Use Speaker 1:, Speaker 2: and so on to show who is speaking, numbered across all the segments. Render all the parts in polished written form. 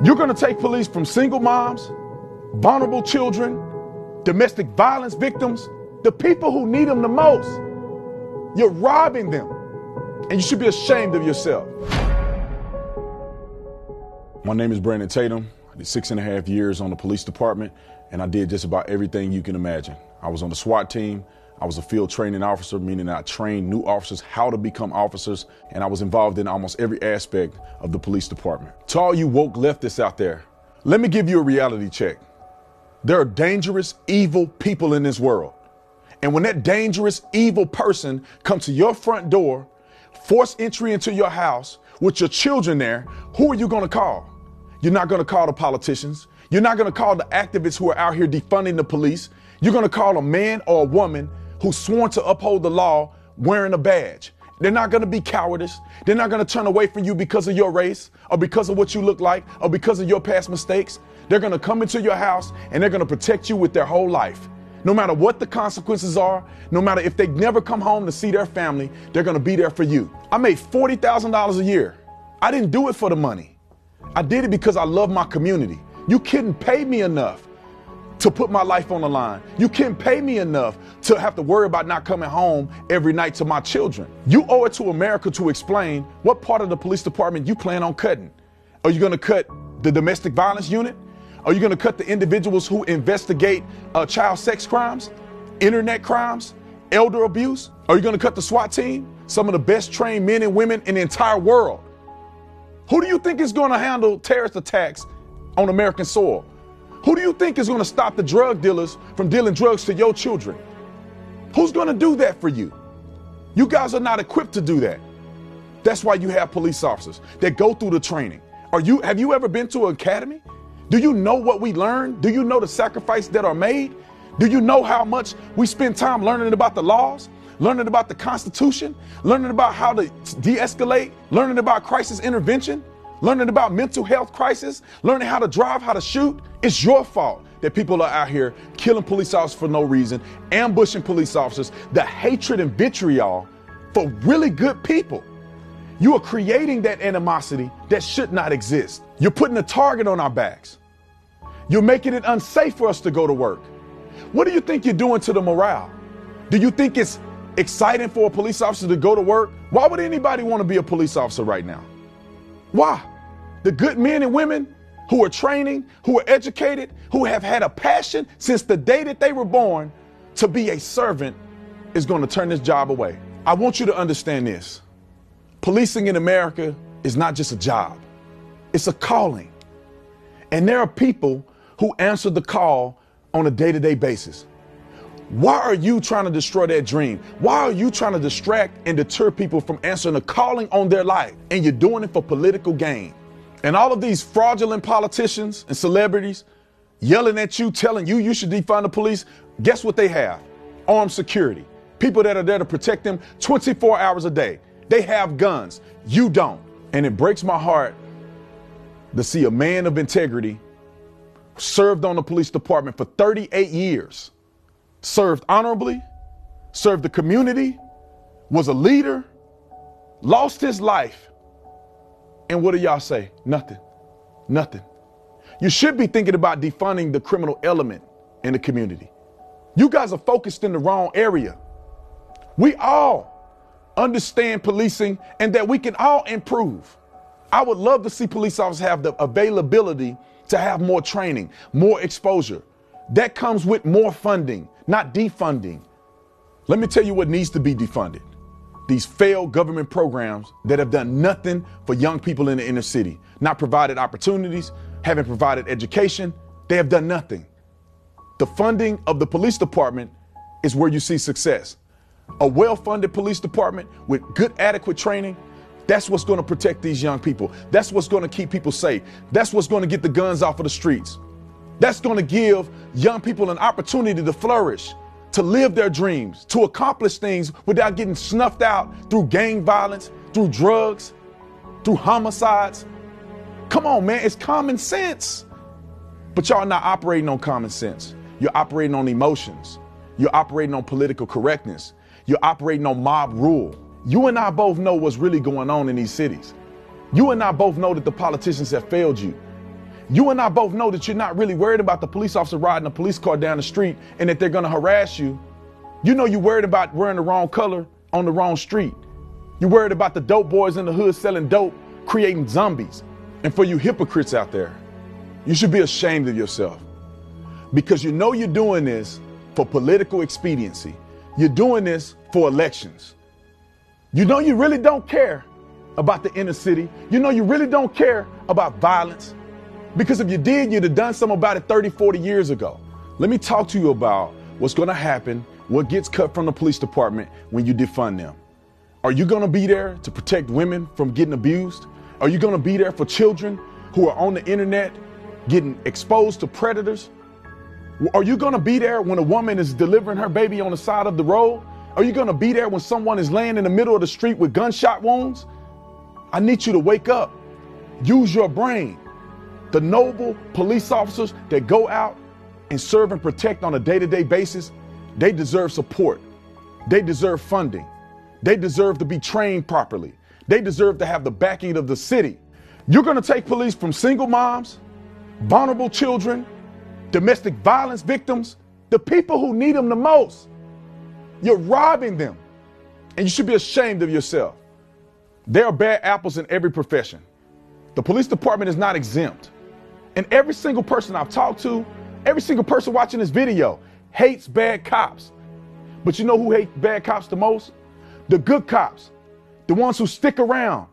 Speaker 1: You're going to take police from single moms, vulnerable children, domestic violence victims, the people who need them the most. You're robbing them, and you should be ashamed of yourself. My name is Brandon Tatum. I did 6.5 years on the police department, and I did just about everything you can imagine. I was on the SWAT team. I was a field training officer, meaning I trained new officers how to become officers, and I was involved in almost every aspect of the police department. To all you woke leftists out there, let me give you a reality check. There are dangerous, evil people in this world. And when that dangerous, evil person comes to your front door, force entry into your house with your children there, who are you going to call? You're not going to call the politicians. You're not going to call the activists who are out here defunding the police. You're going to call a man or a woman who's sworn to uphold the law wearing a badge. They're not going to be cowardice. They're not going to turn away from you because of your race or because of what you look like or because of your past mistakes. They're going to come into your house and they're going to protect you with their whole life. No matter what the consequences are, no matter if they never come home to see their family, they're going to be there for you. I made $40,000 a year. I didn't do it for the money. I did it because I love my community. You couldn't pay me enough to put my life on the line. You can't pay me enough to have to worry about not coming home every night to my children. You owe it to America to explain what part of the police department you plan on cutting. Are you going to cut the domestic violence unit? Are you going to cut the individuals who investigate child sex crimes, internet crimes, elder abuse? Are you going to cut the SWAT team? Some of the best trained men and women in the entire world. Who do you think is going to handle terrorist attacks on American soil? Who do you think is going to stop the drug dealers from dealing drugs to your children? Who's going to do that for you? You guys are not equipped to do that. That's why you have police officers that go through the training. Have you ever been to an academy? Do you know what we learn? Do you know the sacrifices that are made? Do you know how much we spend time learning about the laws, learning about the Constitution, learning about how to de-escalate, learning about crisis intervention, learning about mental health crisis, learning how to drive, how to shoot? It's your fault that people are out here killing police officers for no reason, ambushing police officers, the hatred and vitriol for really good people. You are creating that animosity that should not exist. You're putting a target on our backs. You're making it unsafe for us to go to work. What do you think you're doing to the morale? Do you think it's exciting for a police officer to go to work? Why would anybody want to be a police officer right now? Why? The good men and women who are training, who are educated, who have had a passion since the day that they were born to be a servant is going to turn this job away. I want you to understand this. Policing in America is not just a job. It's a calling. And there are people who answer the call on a day-to-day basis. Why are you trying to destroy that dream? Why are you trying to distract and deter people from answering a calling on their life? And you're doing it for political gain. And all of these fraudulent politicians and celebrities yelling at you, telling you you should defund the police, guess what they have? Armed security. People that are there to protect them 24 hours a day. They have guns. You don't. And it breaks my heart to see a man of integrity served on the police department for 38 years, served honorably, served the community, was a leader, lost his life. And what do y'all say? Nothing. Nothing. You should be thinking about defunding the criminal element in the community. You guys are focused in the wrong area. We all understand policing and that we can all improve. I would love to see police officers have the availability to have more training, more exposure. That comes with more funding, not defunding. Let me tell you what needs to be defunded. These failed government programs that have done nothing for young people in the inner city, not provided opportunities, haven't provided education, they have done nothing. The funding of the police department is where you see success. A well-funded police department with good, adequate training, that's what's going to protect these young people. That's what's going to keep people safe. That's what's going to get the guns off of the streets. That's going to give young people an opportunity to flourish, to live their dreams, to accomplish things without getting snuffed out through gang violence, through drugs, through homicides. Come on, man, it's common sense. But y'all are not operating on common sense. You're operating on emotions. You're operating on political correctness. You're operating on mob rule. You and I both know what's really going on in these cities. You and I both know that the politicians have failed you. You and I both know that you're not really worried about the police officer riding a police car down the street and that they're gonna harass you. You know you're worried about wearing the wrong color on the wrong street. You're worried about the dope boys in the hood selling dope, creating zombies. And for you hypocrites out there, you should be ashamed of yourself, because you know you're doing this for political expediency. You're doing this for elections. You know you really don't care about the inner city. You know you really don't care about violence, because if you did, you'd have done something about it 30, 40 years ago. Let me talk to you about what's going to happen, what gets cut from the police department when you defund them. Are you going to be there to protect women from getting abused? Are you going to be there for children who are on the internet getting exposed to predators? Are you going to be there when a woman is delivering her baby on the side of the road? Are you going to be there when someone is laying in the middle of the street with gunshot wounds? I need you to wake up. Use your brain. The noble police officers that go out and serve and protect on a day-to-day basis, they deserve support. They deserve funding. They deserve to be trained properly. They deserve to have the backing of the city. You're going to take police from single moms, vulnerable children, domestic violence victims, the people who need them the most. You're robbing them, and you should be ashamed of yourself. There are bad apples in every profession. The police department is not exempt. And every single person I've talked to, every single person watching this video hates bad cops. But you know who hates bad cops the most? The good cops, the ones who stick around,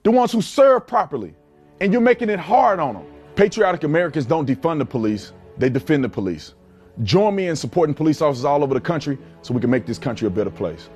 Speaker 1: the ones who serve properly, and you're making it hard on them. Patriotic Americans don't defund the police, they defend the police. Join me in supporting police officers all over the country so we can make this country a better place.